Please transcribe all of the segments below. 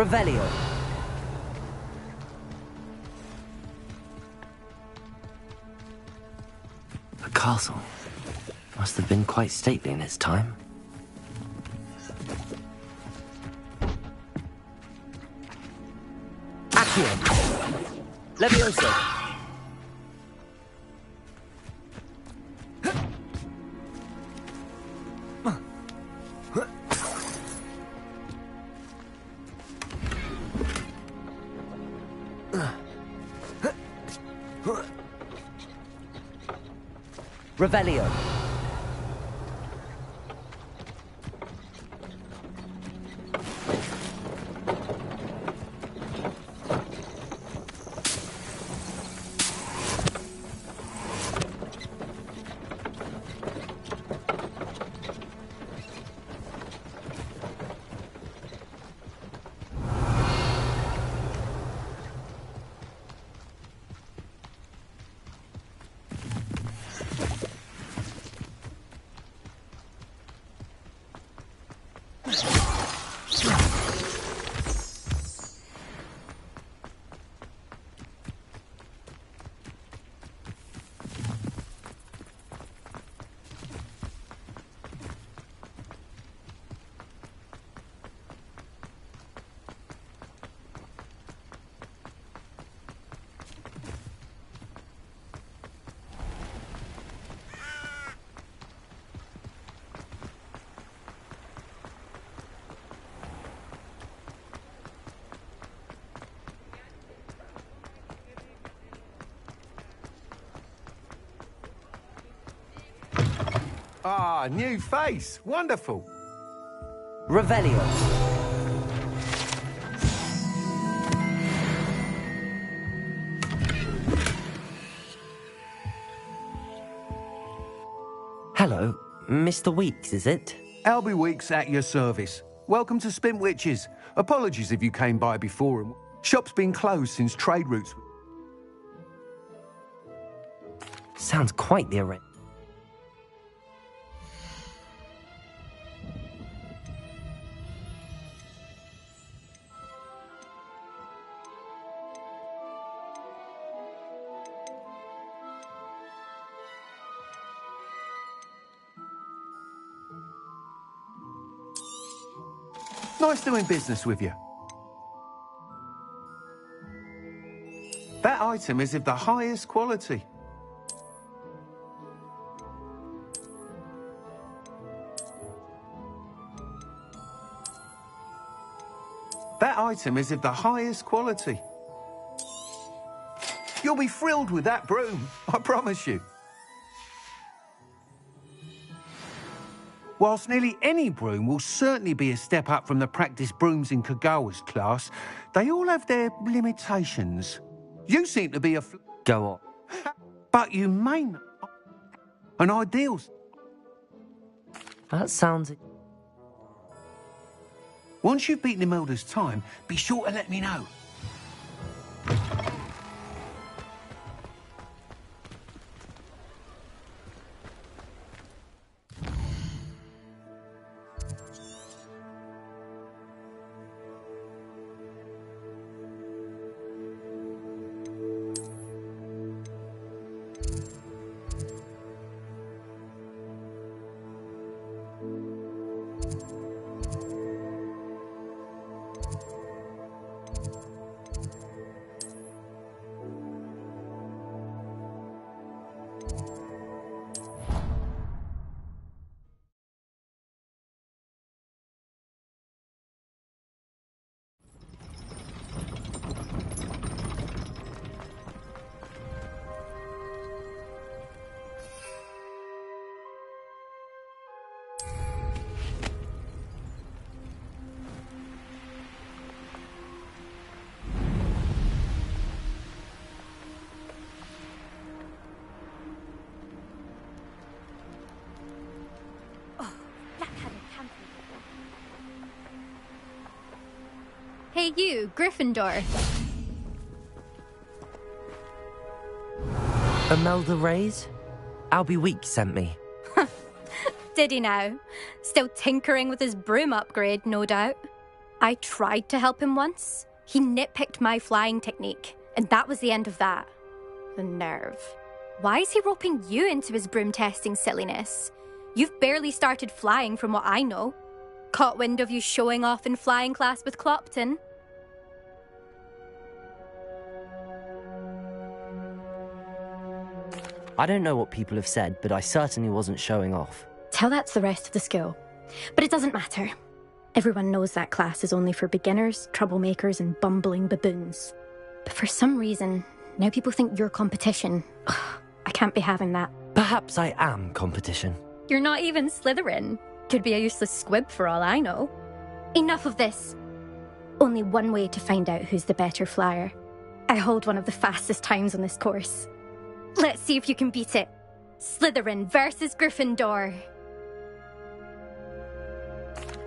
Revelio. The castle must have been quite stately in its time. Accio. Levioso. Revelio. Ah, new face. Wonderful. Revelio. Hello, Mr. Weeks, is it? Albie Weeks at your service. Welcome to Spintwitches. Apologies if you came by before. Shop's been closed since trade routes. Sounds quite the array. Nice doing business with you. That item is of the highest quality. That item is of the highest quality. You'll be thrilled with that broom, I promise you. Whilst nearly any broom will certainly be a step up from the practice brooms in Kagawa's class, they all have their limitations. You seem to be a... Go on. But you may not... An ideal... That sounds... Once you've beaten Imelda's time, be sure to let me know. Hey you, Gryffindor. Imelda Rays? Albie Weeks sent me. Did he now? Still tinkering with his broom upgrade, no doubt. I tried to help him once. He nitpicked my flying technique, and that was the end of that. The nerve. Why is he roping you into his broom testing silliness? You've barely started flying from what I know. Caught wind of you showing off in flying class with Clopton. I don't know what people have said, but I certainly wasn't showing off. Tell that to the rest of the school. But it doesn't matter. Everyone knows that class is only for beginners, troublemakers, and bumbling baboons. But for some reason, now people think you're competition. Ugh, I can't be having that. Perhaps I am competition. You're not even Slytherin. Could be a useless squib for all I know. Enough of this. Only one way to find out who's the better flyer. I hold one of the fastest times on this course. Let's see if you can beat it. Slytherin versus Gryffindor.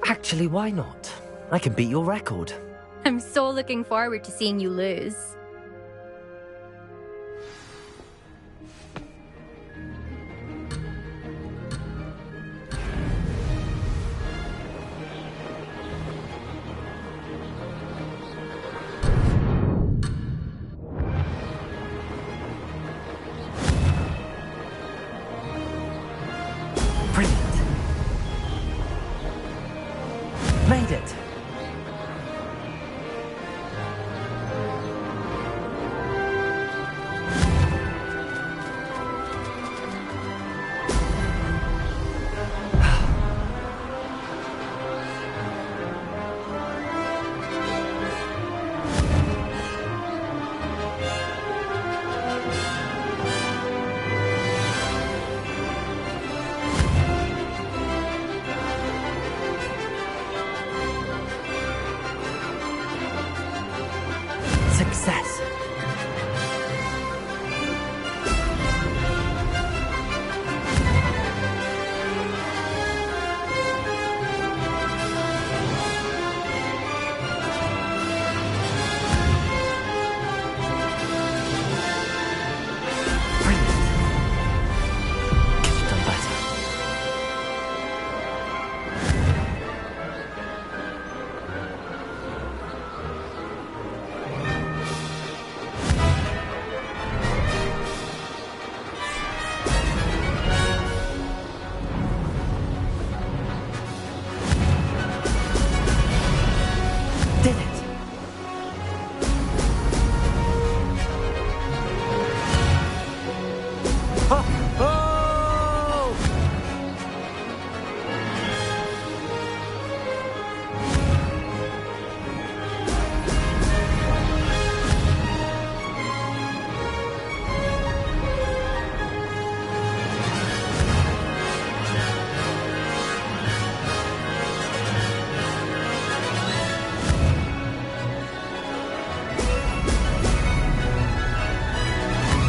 Actually, why not? I can beat your record. I'm so looking forward to seeing you lose. Brilliant. Made it. Success. Brilliant. Could have done better. Did it. Oh! Oh!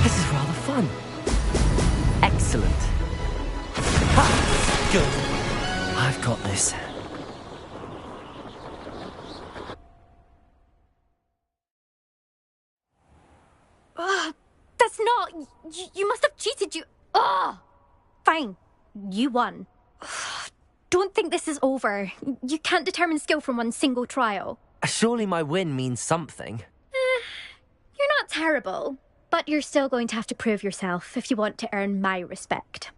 This is rather fun. Excellent. Ha! Good. I've got this. That's not... You must have cheated, you... Ugh! Fine. You won. Don't think this is over. You can't determine skill from one single trial. Surely my win means something. You're not terrible, but you're still going to have to prove yourself if you want to earn my respect.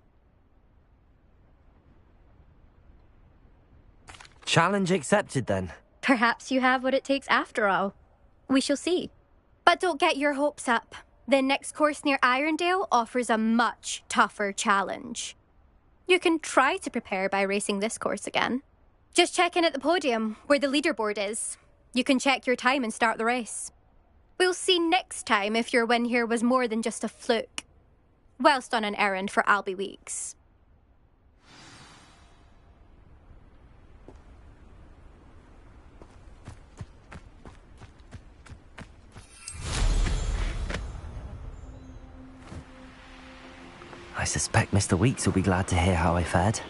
Challenge accepted then. Perhaps you have what it takes after all. We shall see. But don't get your hopes up. The next course near Irondale offers a much tougher challenge. You can try to prepare by racing this course again. Just check in at the podium, where the leaderboard is. You can check your time and start the race. We'll see next time if your win here was more than just a fluke. Whilst on an errand for Albie Weeks. I suspect Mr. Weeks will be glad to hear how I fared.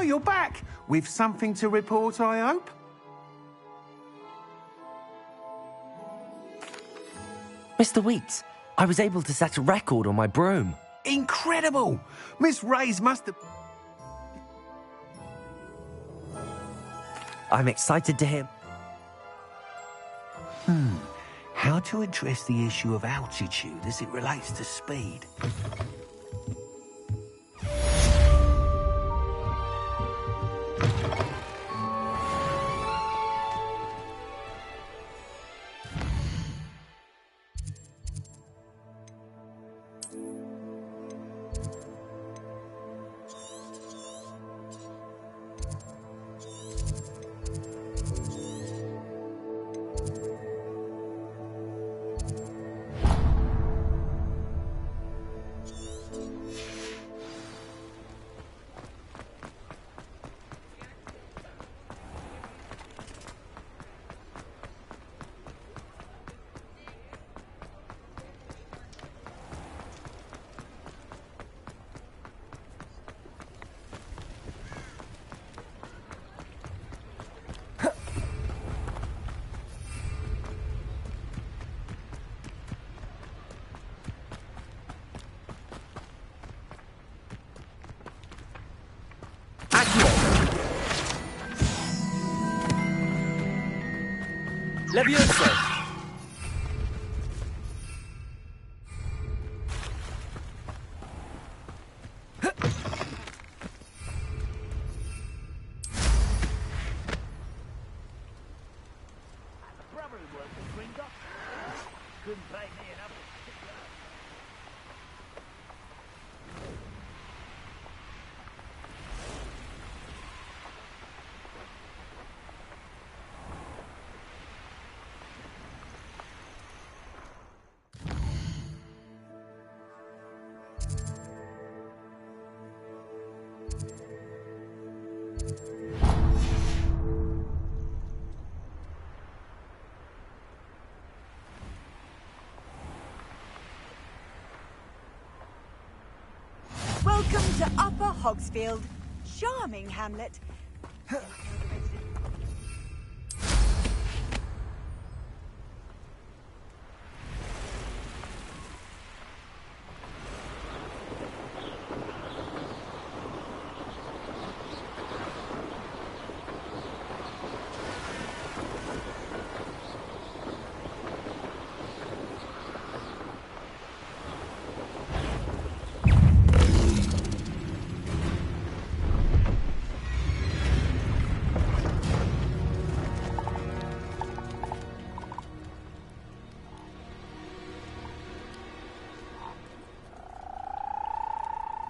Oh, you're back. With something to report, I hope? Mr. Weeks, I was able to set a record on my broom. Incredible! Miss Ray's must have... I'm excited to hear... How to address the issue of altitude as it relates to speed? Levioso! Welcome to Upper Hogsfield. Charming hamlet.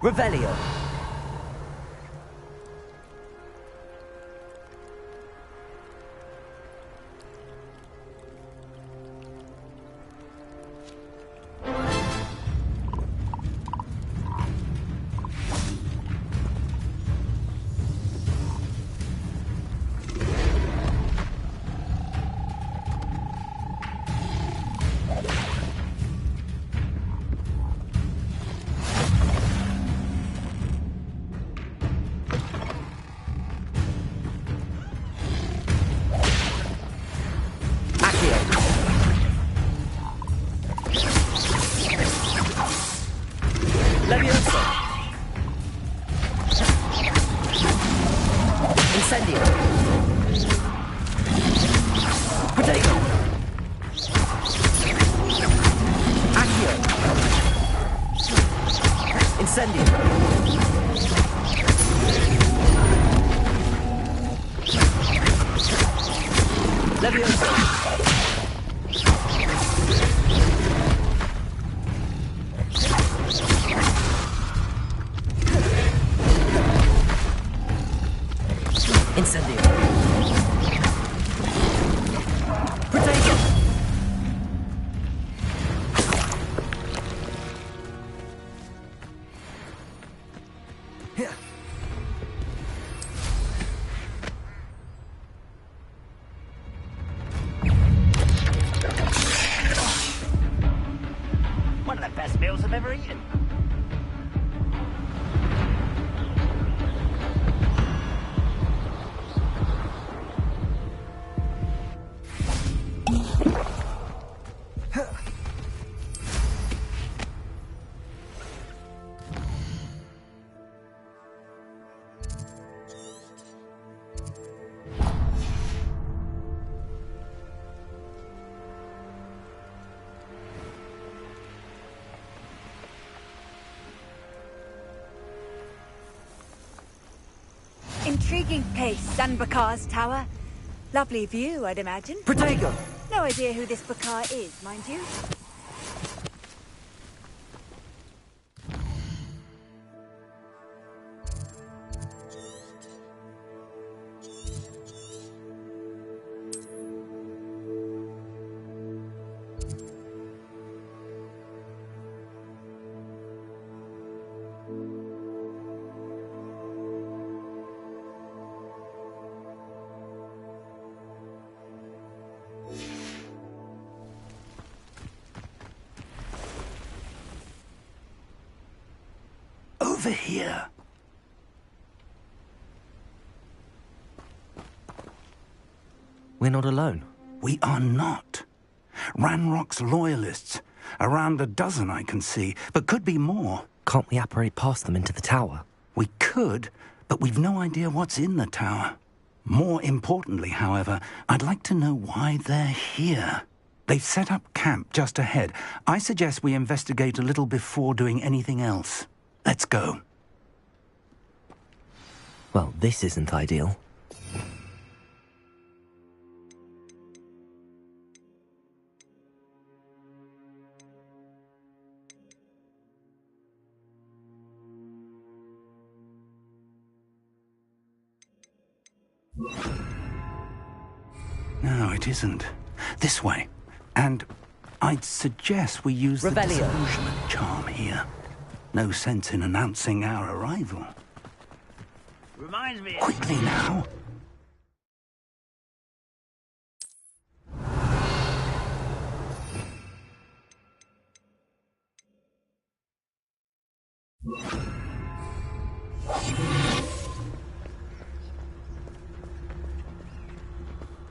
Revelio. Levioso. Incendio. Potato. Accio. Incendio. Levioso. Incendio. Potato. One of the best meals I've ever eaten. intriguing place, Sanbakar's tower. Lovely view, I'd imagine. Protego! No idea who this Bakar is, mind you. Over here. We're not alone. We are not. Ranrock's loyalists. Around a dozen I can see, but could be more. Can't we apparate past them into the tower? We could, but we've no idea what's in the tower. More importantly, however, I'd like to know why they're here. They've set up camp just ahead. I suggest we investigate a little before doing anything else. Let's go. Well, this isn't ideal. No, it isn't. This way. And I'd suggest we use the Revelio. disillusionment charm here. No sense in announcing our arrival. Reminds me. Quickly now.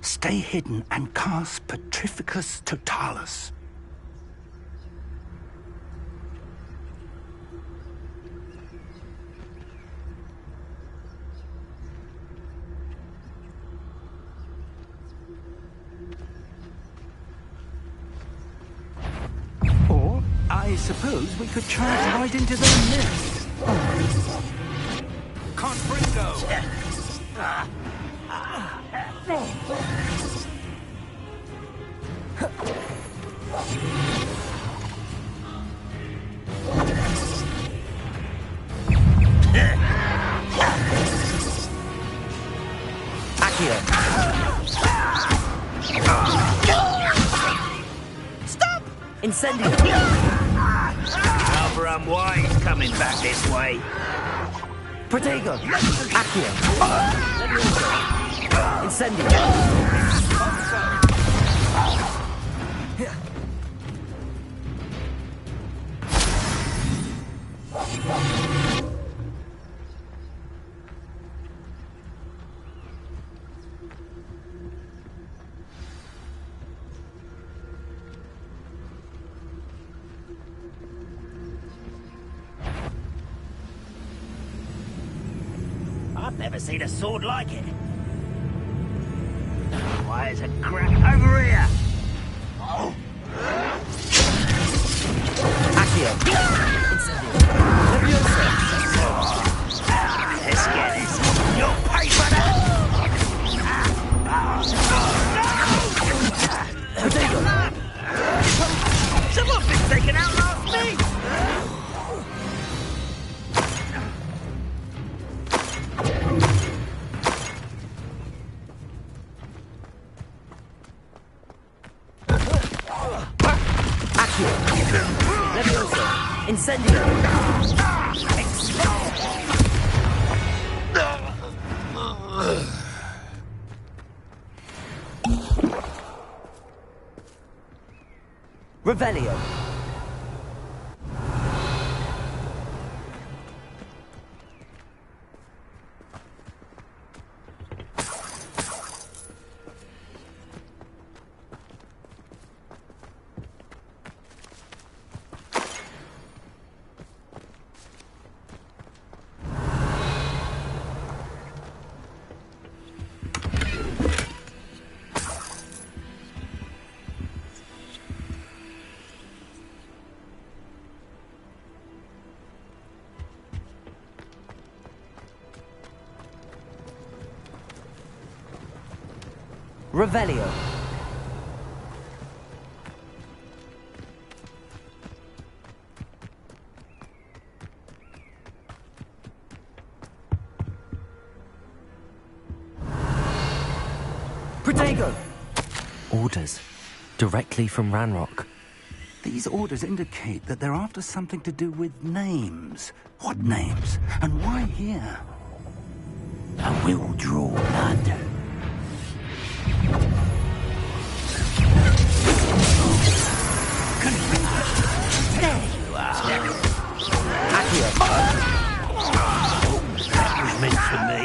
Stay hidden and cast Petrificus Totalis. Or, I suppose we could charge right into their nest. Confringo! Accio! Stop! Incendio! Alvaram Wine's coming back this way. Protego! Accio! Incendio! I've never seen a sword like it. Why is a crap over here? Accio! Incendio! Leviosa! Let's get this. You'll pay for that! Protego! Someone's been taken out last week! Accio! Leviosa! Incendio! Revelio! Revelio. Protego. Orders. Directly from Ranrock. These orders indicate that they're after something to do with names. What names? And why here? I will draw blood. There you are. Accio. That was meant for me.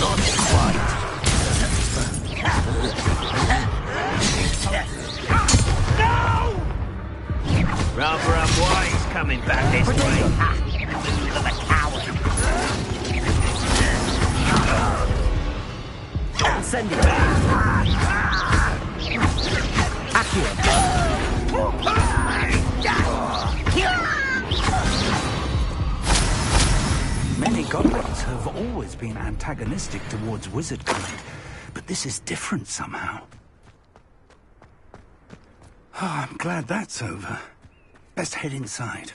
Not quite. No! Rather unwise coming back this way. Look at the coward. Incendio. Accio. Many goblins have always been antagonistic towards wizard kind, but this is different somehow. Oh, I'm glad that's over. Best head inside.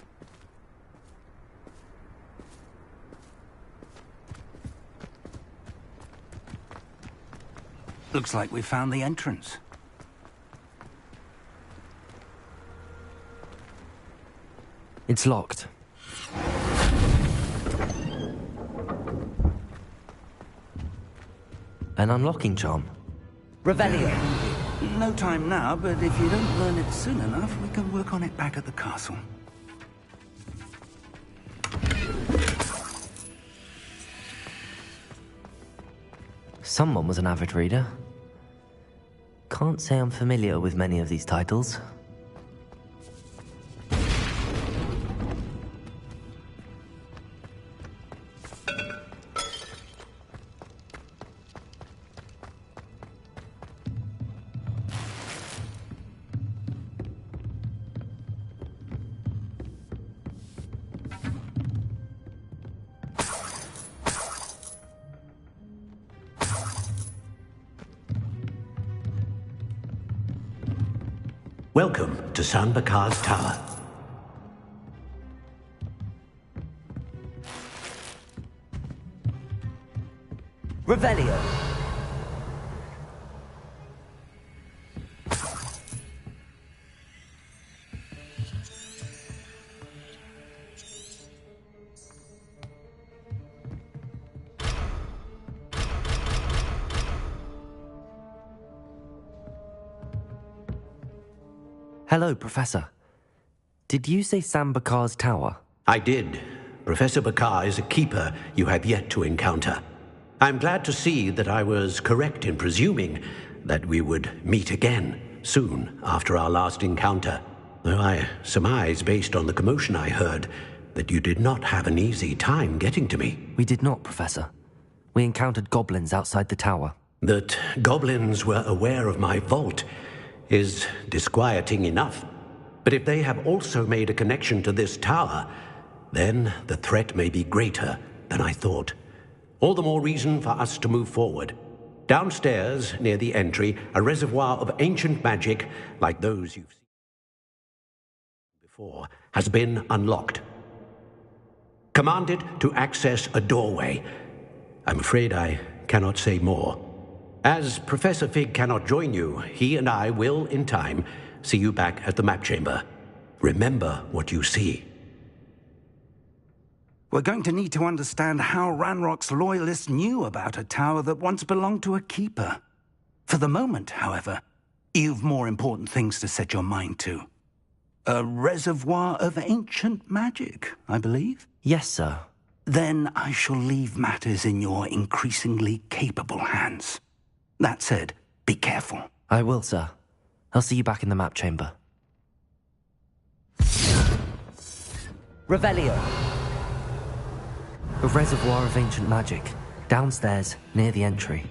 Looks like we found the entrance. It's locked. An unlocking charm. Revelio. No time now, but if you don't learn it soon enough, we can work on it back at the castle. Someone was an avid reader. Can't say I'm familiar with many of these titles. Welcome to San Bakar's Tower. Revelio. Hello, Professor. Did you say San Bakar's Tower? I did. Professor Bakar is a keeper you have yet to encounter. I'm glad to see that I was correct in presuming that we would meet again soon after our last encounter. Though I surmise, based on the commotion I heard, that you did not have an easy time getting to me. We did not, Professor. We encountered goblins outside the tower. That goblins were aware of my vault is disquieting enough. But if they have also made a connection to this tower, then the threat may be greater than I thought. All the more reason for us to move forward. Downstairs, near the entry, a reservoir of ancient magic, like those you've seen before, has been unlocked. Commanded to access a doorway. I'm afraid I cannot say more. As Professor Fig cannot join you, he and I will, in time, see you back at the map chamber. Remember what you see. We're going to need to understand how Ranrock's loyalists knew about a tower that once belonged to a keeper. For the moment, however, you've more important things to set your mind to. A reservoir of ancient magic, I believe? Yes, sir. Then I shall leave matters in your increasingly capable hands. That said, be careful. I will, sir. I'll see you back in the map chamber. Revelio. A reservoir of ancient magic. Downstairs, near the entry.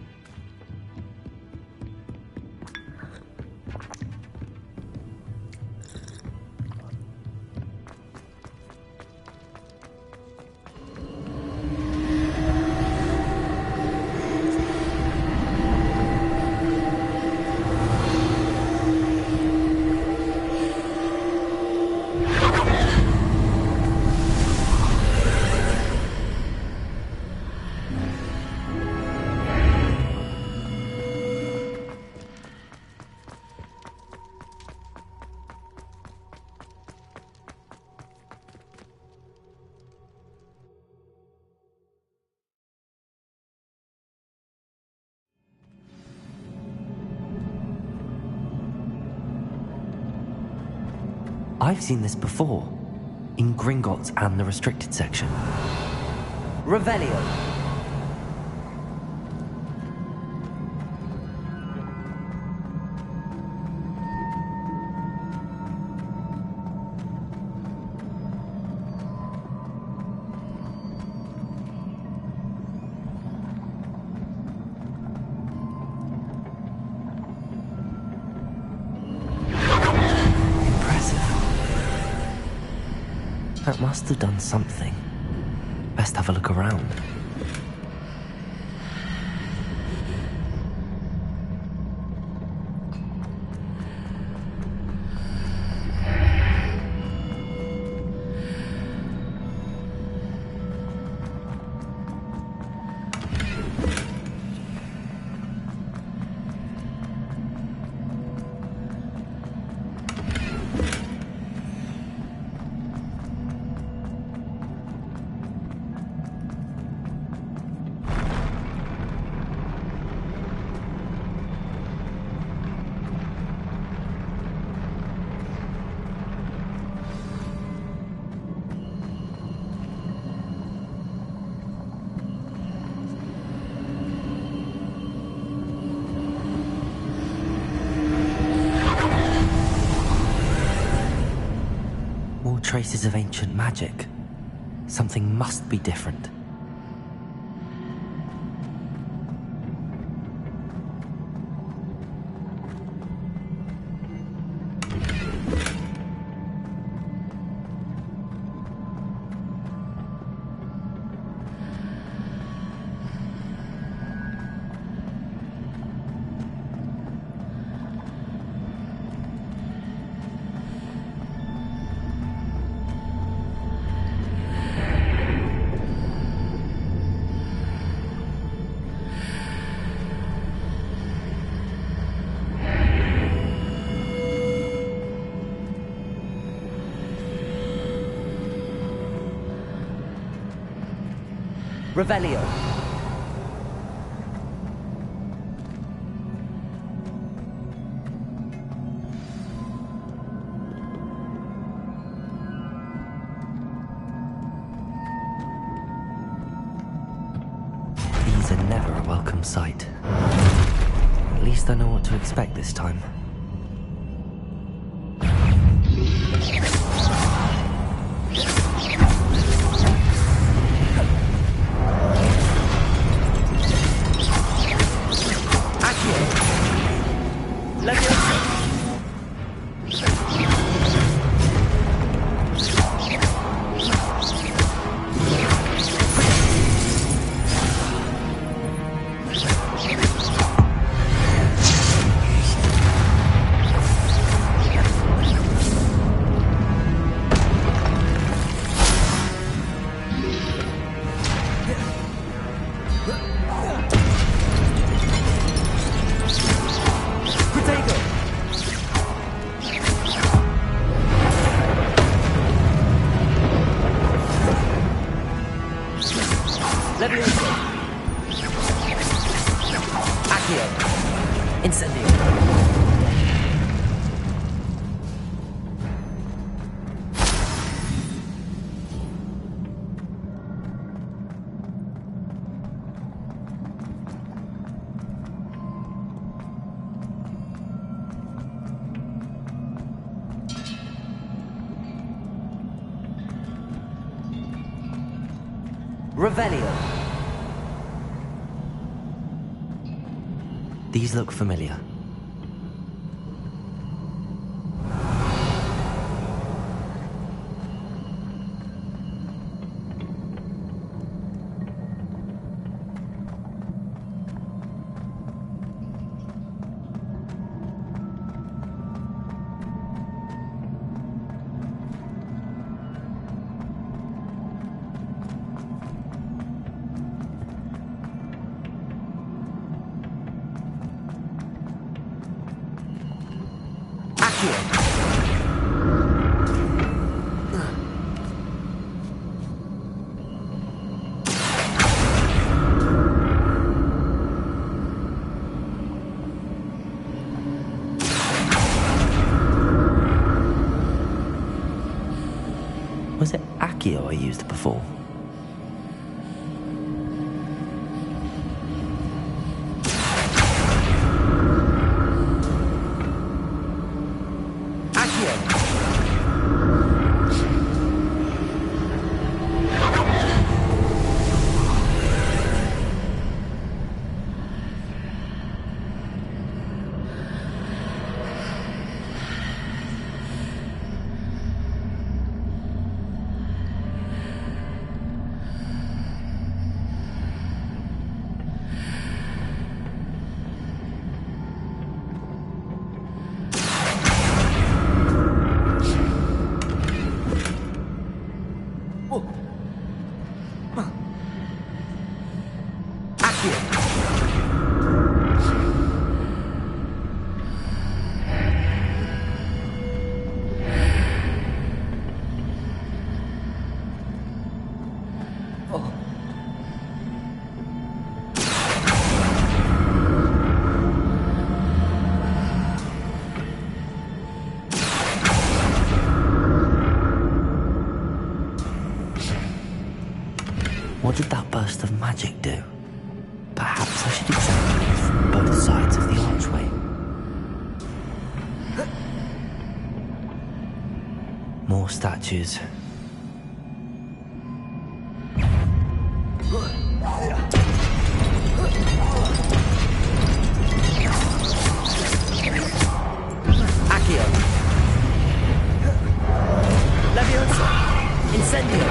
I've seen this before. In Gringotts and the restricted section. Revelio. That must have done something. Best have a look around. Traces of ancient magic. Something must be different. Revelio. These are never a welcome sight. At least I know what to expect this time. Revelio. These look familiar. I used before. What did that burst of magic do? Perhaps I should examine it from both sides of the archway. More statues. Accio. Leviosa. Incendio.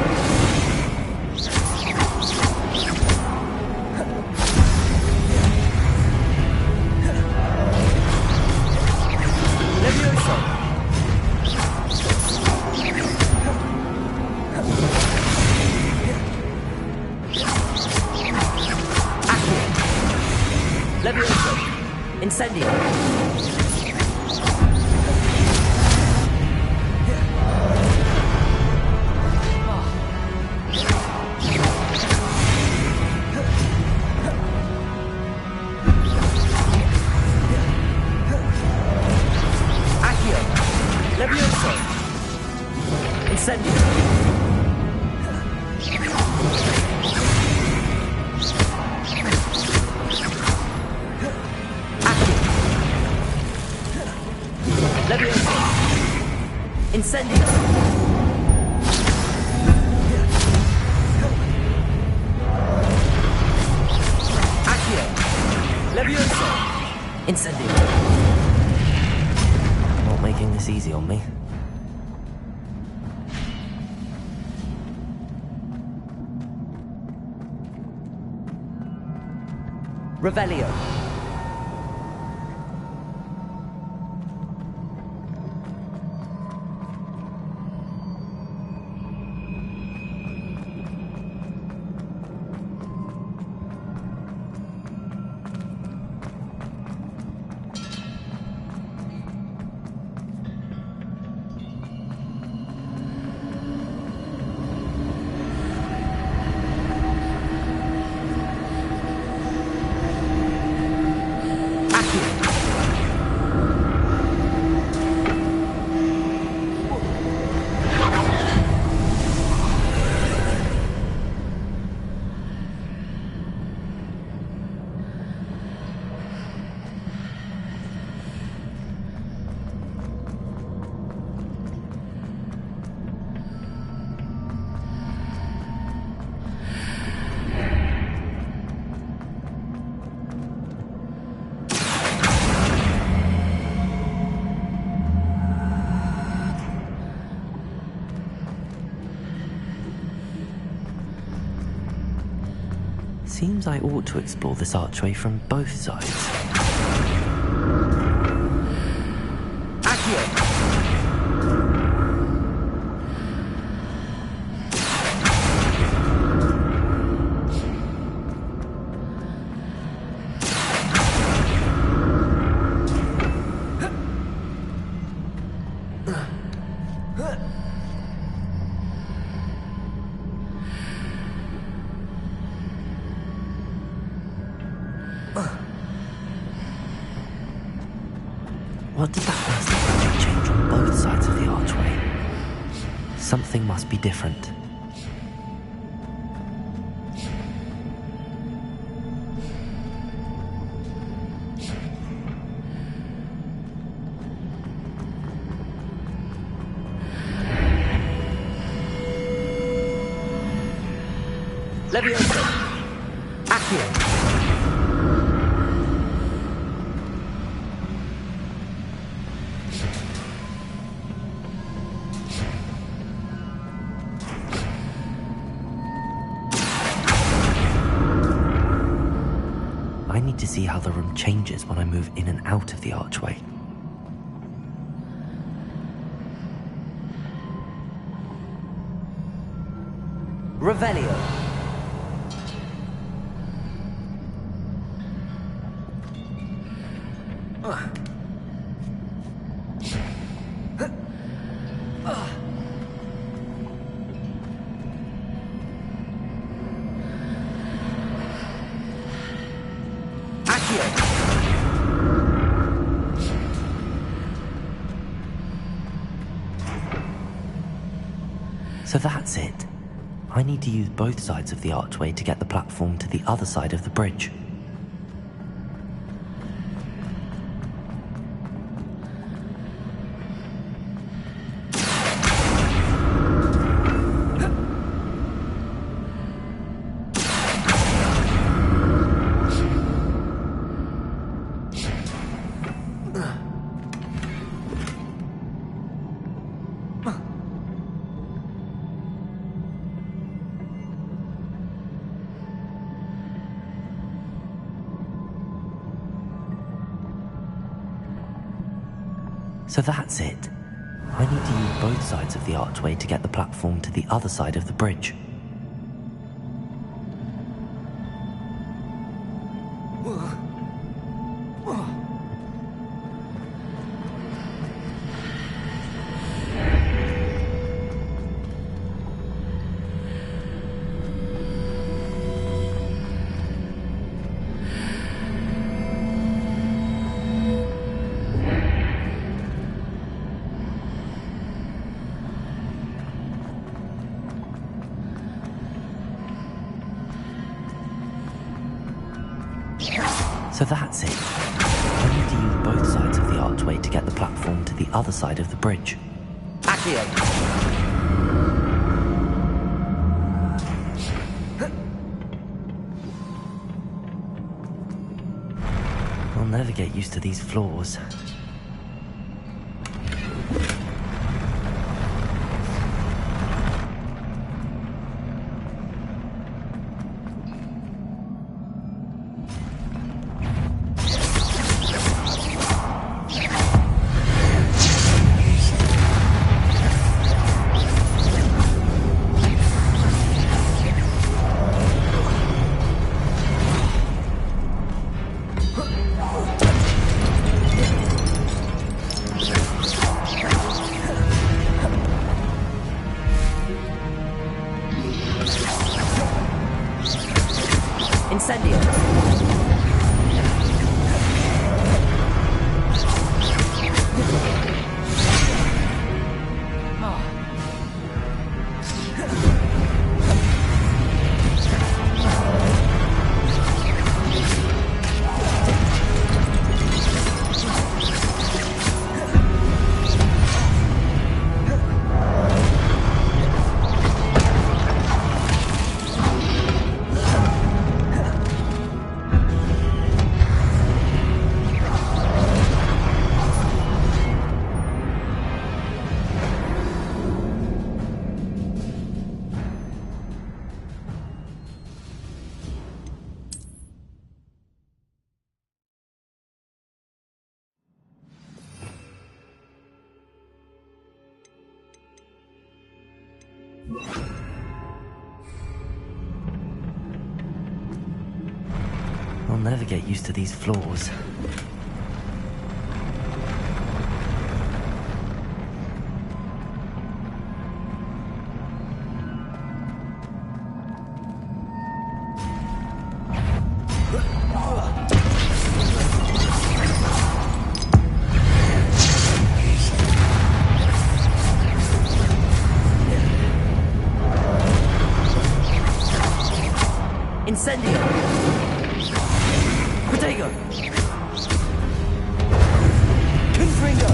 Leviosa. Incendio. Accio. Leviosa. Incendio. Leviosa. Incendio. Accio. Leviosa. Incendio. Not making this easy on me. Revelio. Seems I ought to explore this archway from both sides. Accio. What did that burst of magic change on both sides of the archway? Something must be different. Levioso. Accio. I need to see how the room changes when I move in and out of the archway. Revelio. So that's it. I need to use both sides of the archway to get the platform to the other side of the bridge. So that's it. I need to use both sides of the archway to get the platform to the other side of the bridge. So that's it. I need to use both sides of the archway to get the platform to the other side of the bridge. Accio. I'll never get used to these floors. Incendio. I'll never get used to these floors. Incendio. Protego. Confringo.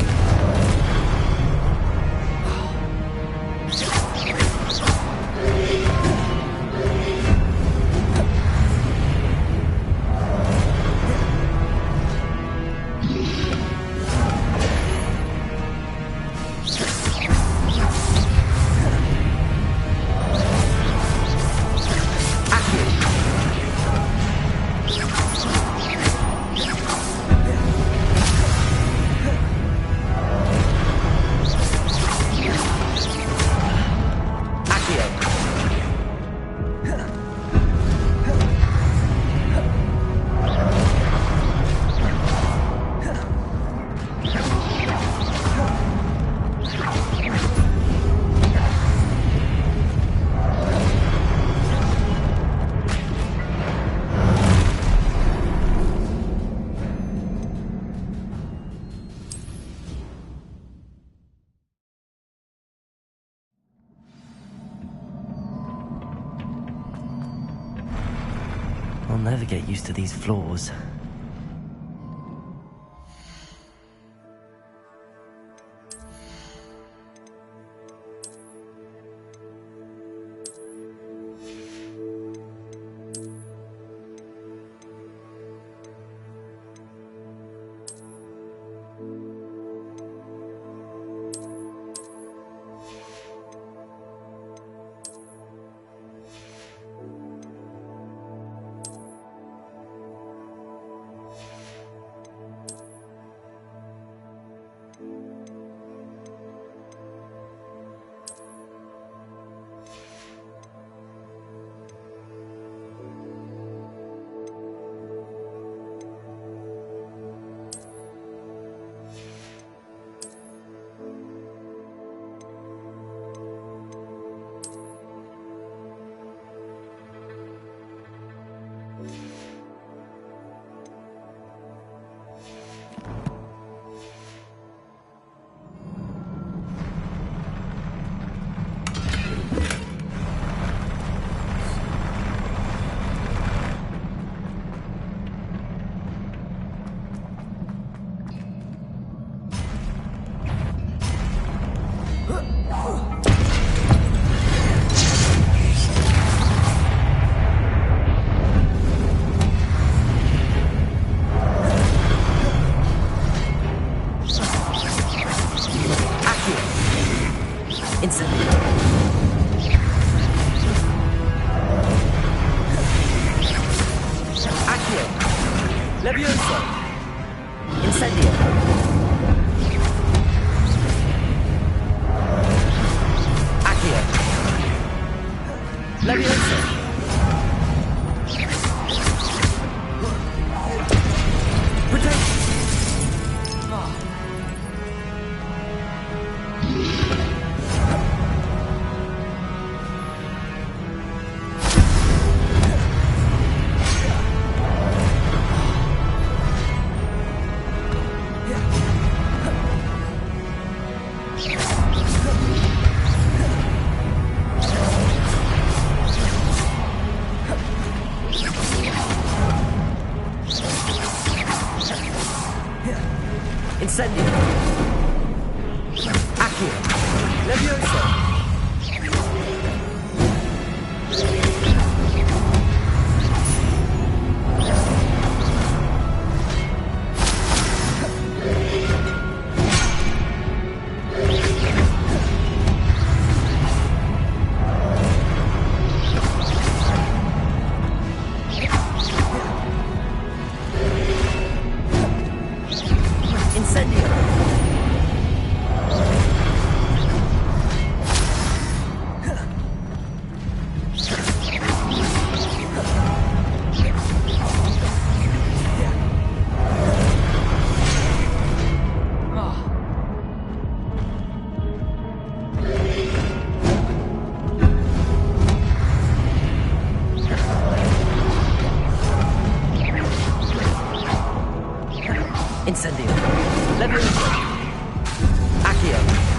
I'll never get used to these floors. Levioso! Incendio! Accio! Levioso! Protect! Incendio! Accio! Levioso! Incendio! Levioso! Accio!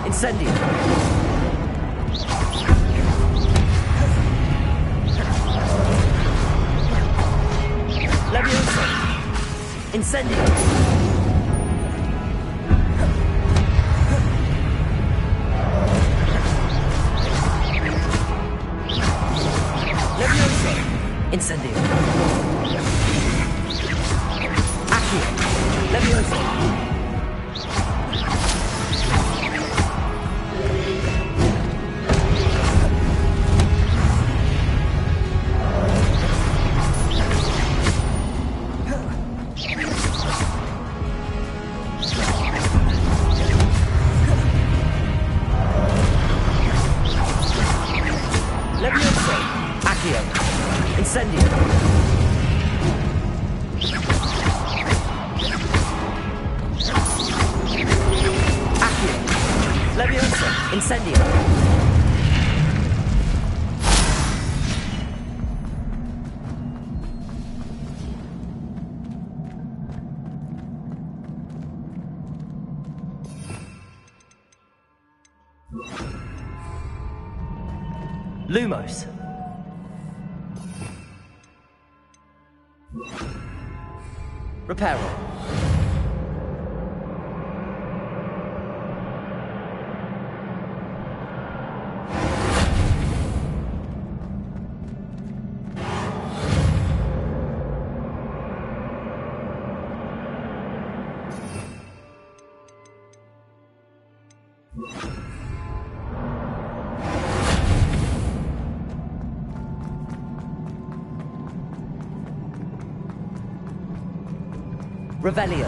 Incendio! Levioso! Incendio! Levioso! Incendio! Accio! Levioso! Levioso! Accio! Incendio! Accio! Levioso! Incendio! Lumos. Reparo. Revelio.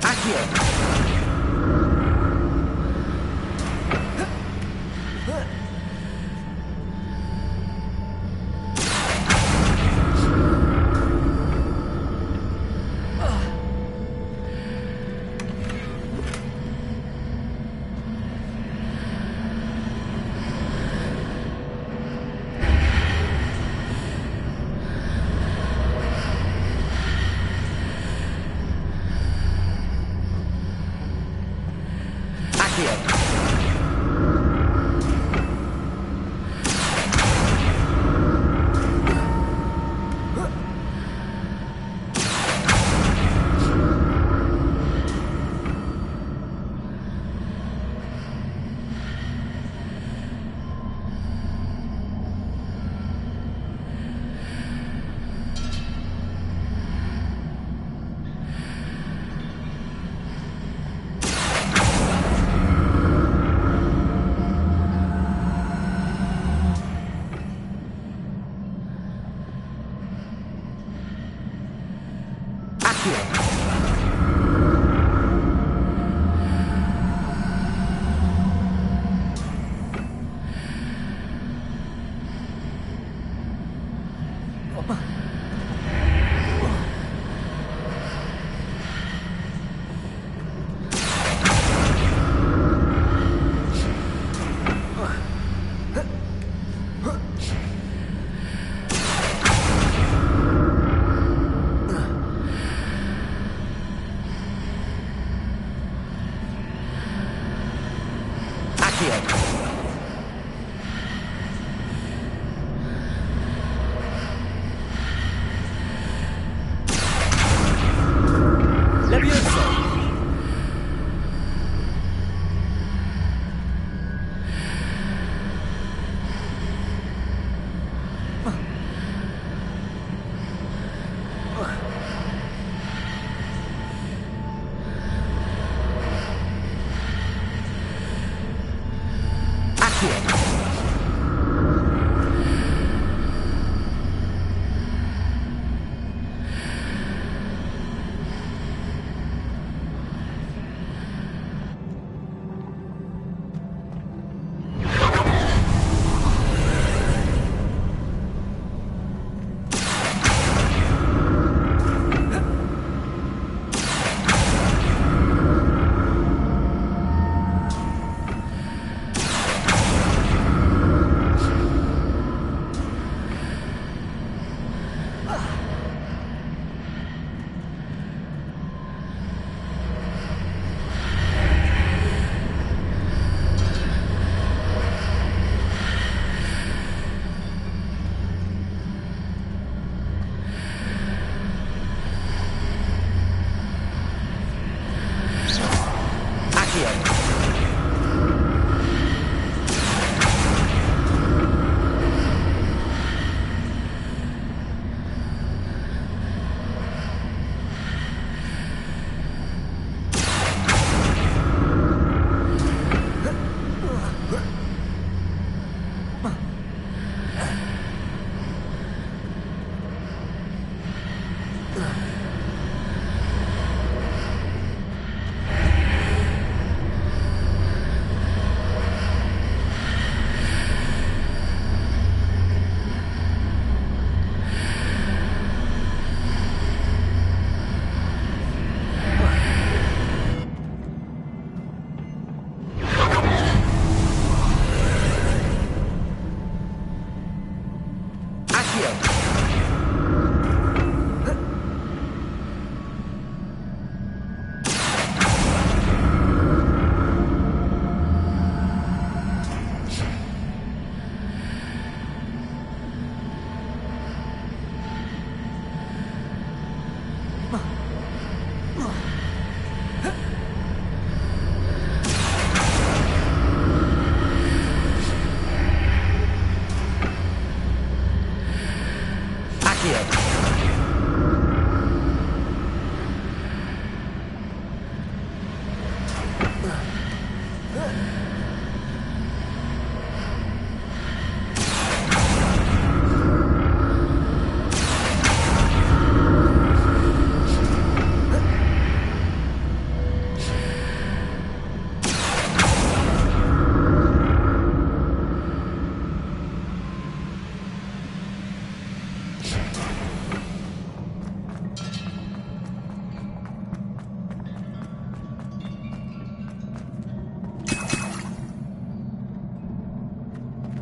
Accio.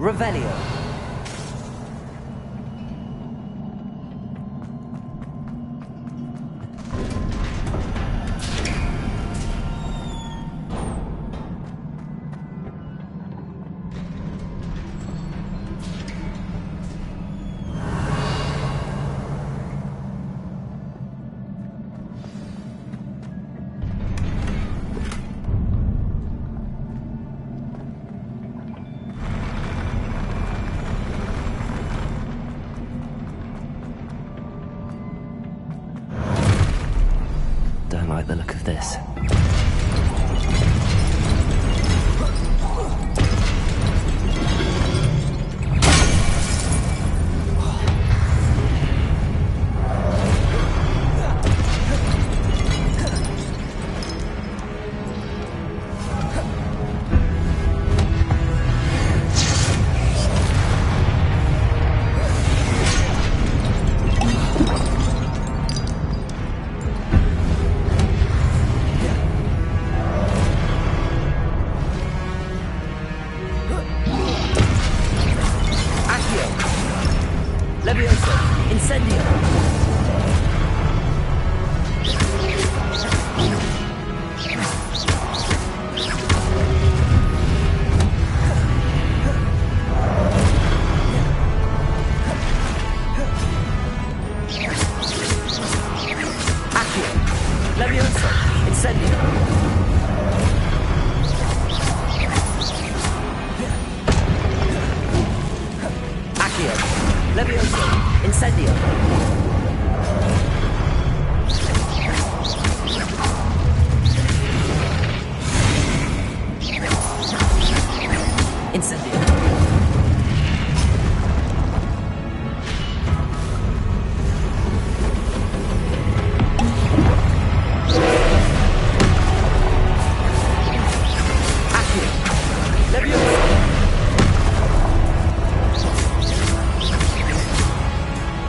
Revelio. Don't like the look of this. Levioso. Incendio. Accio. Levioso. Incendio. Levioso. Incendio. Incendio. Accio. Levioso.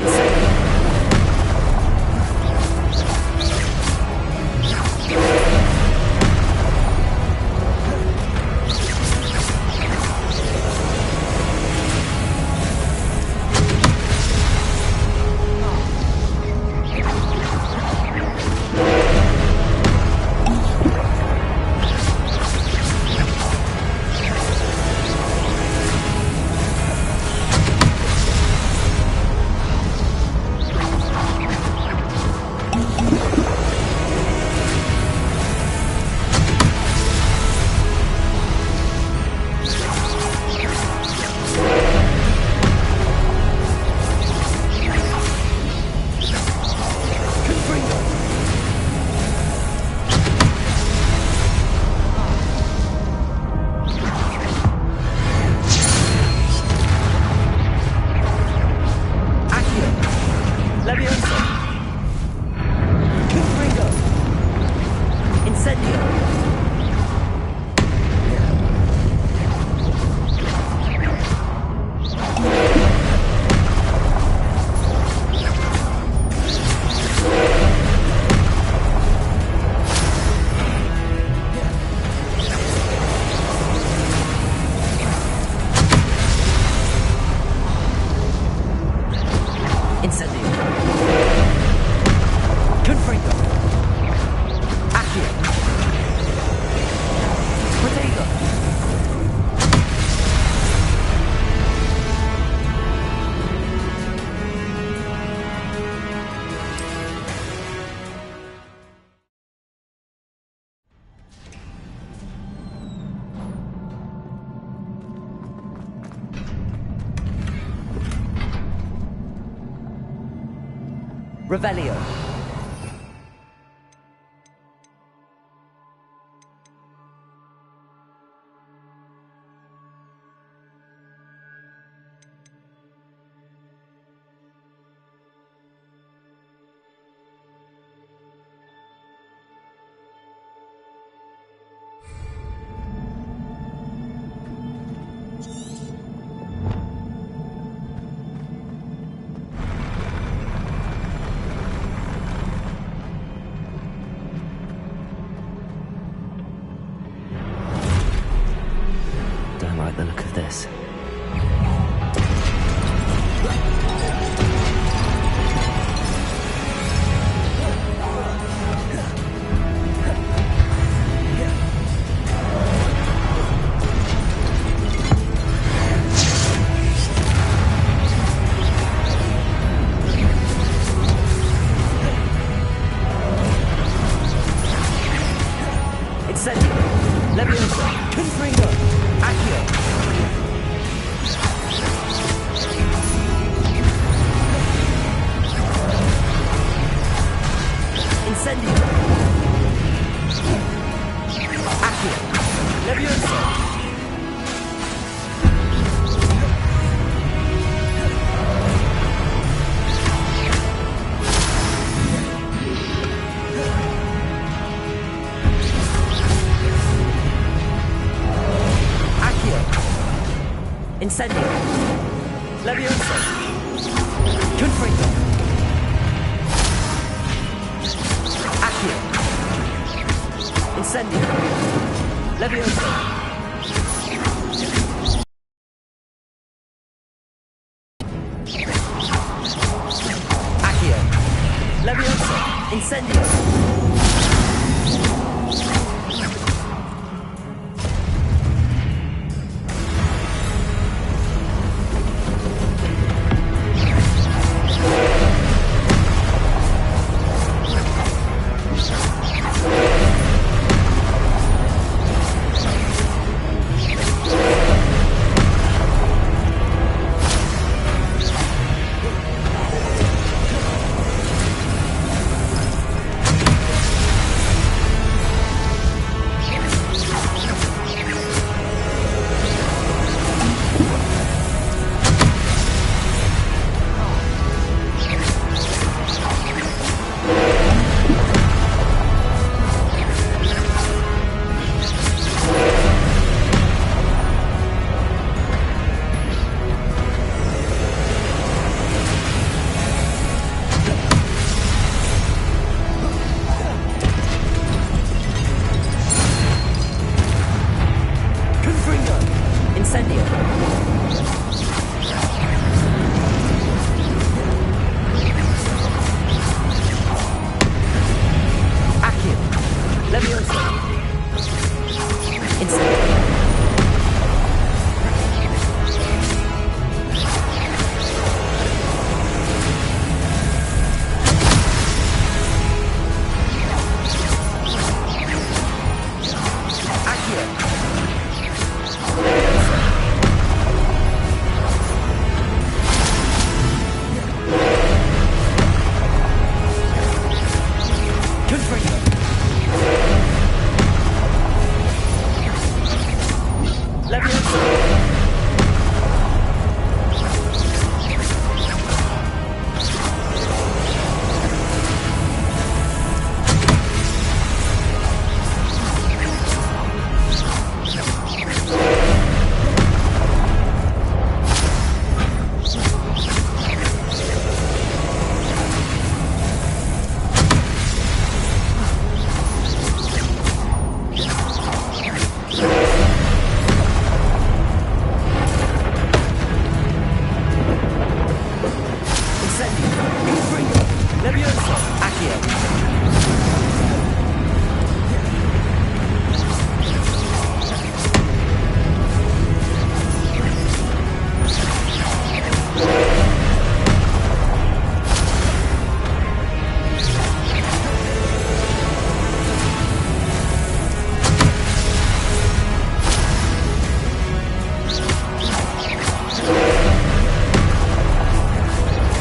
Incendio. Revelio. Don't like the look of this. Incendio. Leviosa. Confringo. Accio. Incendio. Accio. Leviosa. Accio. Incendio. Leviosa. Confringo. Accio. Incendio. Leviosa. Accio. Leviosa. Incendio. Confringo. Incendio. Accio. Leviosa. Incendio. Accio. Confringo. Leviosa. Incendio. Confringo. Leviosa. Accio.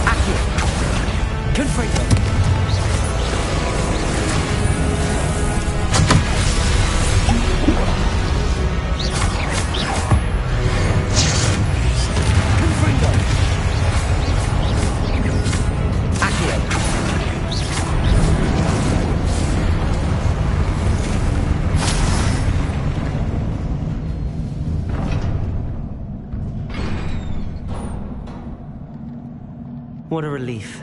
Accio. Confringo. What a relief.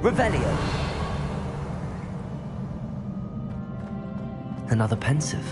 Revelio. Another pensive.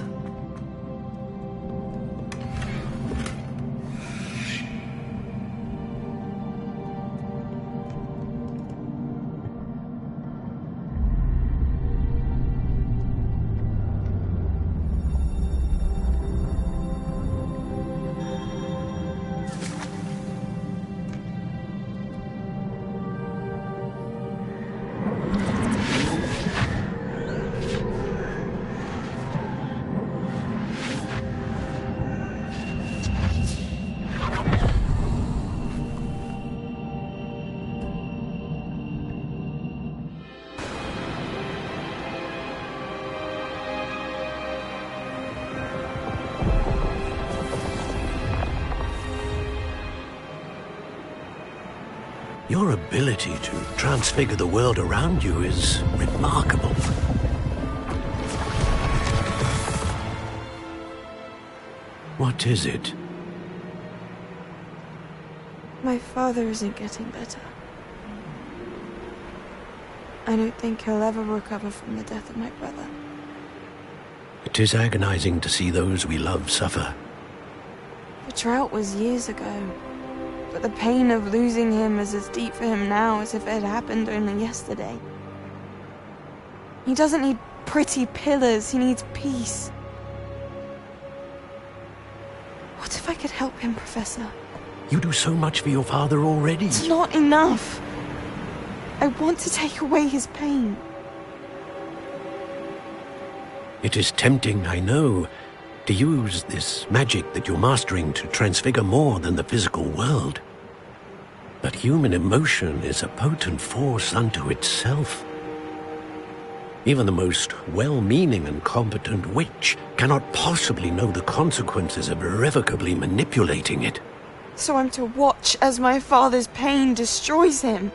Your ability to transfigure the world around you is remarkable. What is it? My father isn't getting better. I don't think he'll ever recover from the death of my brother. It is agonizing to see those we love suffer. The drought was years ago, but the pain of losing him is as deep for him now as if it had happened only yesterday. He doesn't need pretty pillars, he needs peace. What if I could help him, Professor? You do so much for your father already. It's not enough. I want to take away his pain. It is tempting, I know, to use this magic that you're mastering to transfigure more than the physical world. But human emotion is a potent force unto itself. Even the most well-meaning and competent witch cannot possibly know the consequences of irrevocably manipulating it. So I'm to watch as my father's pain destroys him.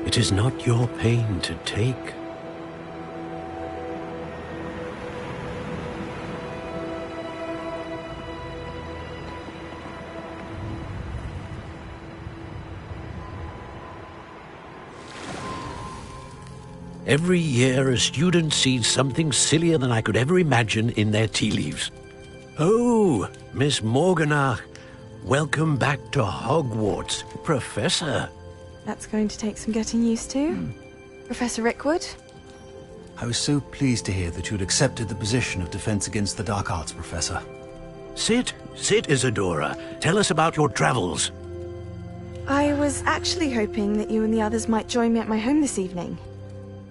It is not your pain to take. Every year, a student sees something sillier than I could ever imagine in their tea leaves. Oh, Miss Morganach, welcome back to Hogwarts, Professor. That's going to take some getting used to. Professor Rickwood? I was so pleased to hear that you'd accepted the position of Defense Against the Dark Arts, Professor. Sit, Isadora. Tell us about your travels. I was actually hoping that you and the others might join me at my home this evening.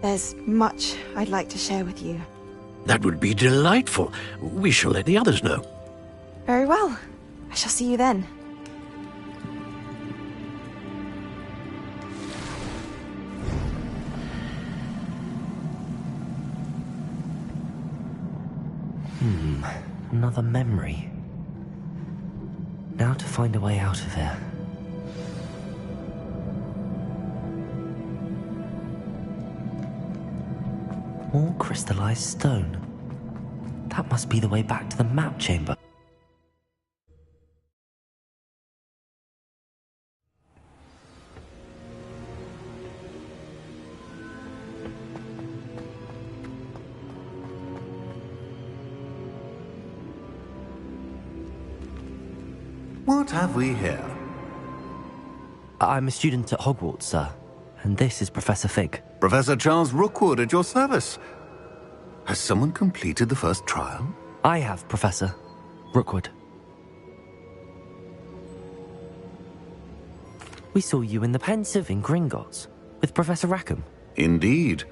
There's much I'd like to share with you. That would be delightful. We shall let the others know. Very well. I shall see you then. Another memory. Now to find a way out of here. More crystallized stone. That must be the way back to the map chamber. What have we here? I'm a student at Hogwarts, sir. And this is Professor Fig. Professor Charles Rookwood at your service. Has someone completed the first trial? I have, Professor Rookwood. We saw you in the Pensive in Gringotts with Professor Rackham. Indeed.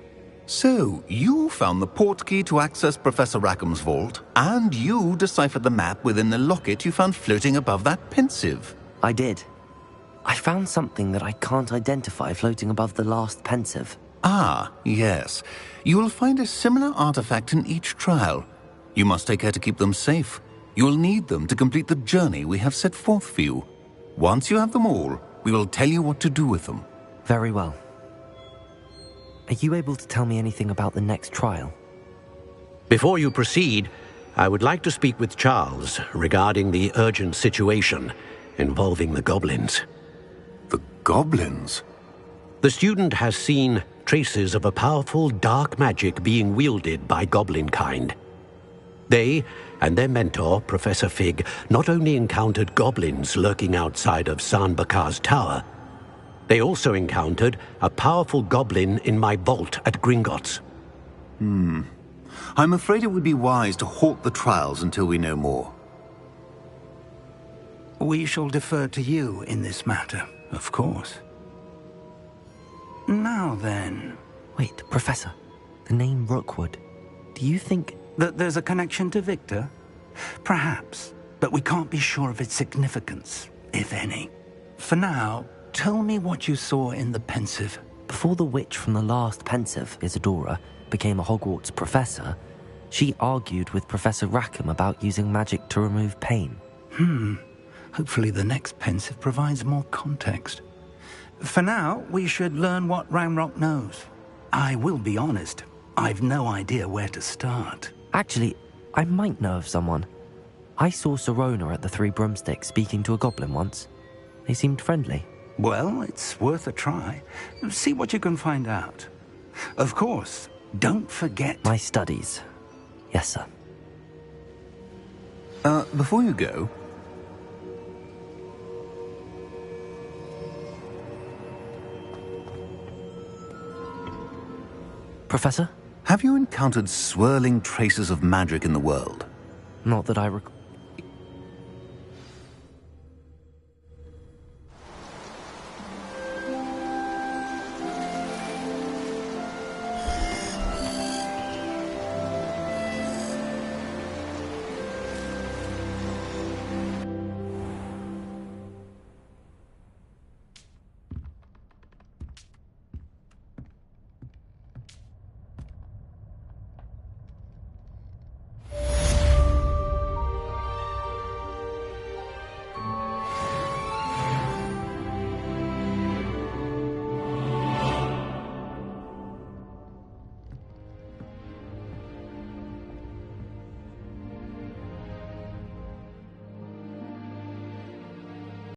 So, you found the portkey to access Professor Rackham's vault, and you deciphered the map within the locket you found floating above that Pensive. I did. I found something that I can't identify floating above the last Pensive. Ah, yes. You will find a similar artifact in each trial. You must take care to keep them safe. You will need them to complete the journey we have set forth for you. Once you have them all, we will tell you what to do with them. Very well. Are you able to tell me anything about the next trial? Before you proceed, I would like to speak with Charles regarding the urgent situation involving the goblins. The goblins? The student has seen traces of a powerful dark magic being wielded by goblin kind. They and their mentor, Professor Fig, not only encountered goblins lurking outside of Bakar's tower, they also encountered a powerful goblin in my vault at Gringotts. I'm afraid it would be wise to halt the trials until we know more. We shall defer to you in this matter, of course. Now then... Wait, Professor. The name Rookwood. Do you think... that there's a connection to Victor? Perhaps, but we can't be sure of its significance, if any. For now, tell me what you saw in the Pensive. Before the witch from the last Pensive, Isadora, became a Hogwarts professor, she argued with Professor Rackham about using magic to remove pain. Hopefully the next Pensive provides more context. For now, we should learn what Ranrock knows. I will be honest, I've no idea where to start. Actually, I might know of someone. I saw Sirona at the Three Broomsticks speaking to a goblin once. They seemed friendly. Well, it's worth a try. See what you can find out. Of course, don't forget... My studies. Yes, sir. Before you go... Professor? Have you encountered swirling traces of magic in the world? Not that I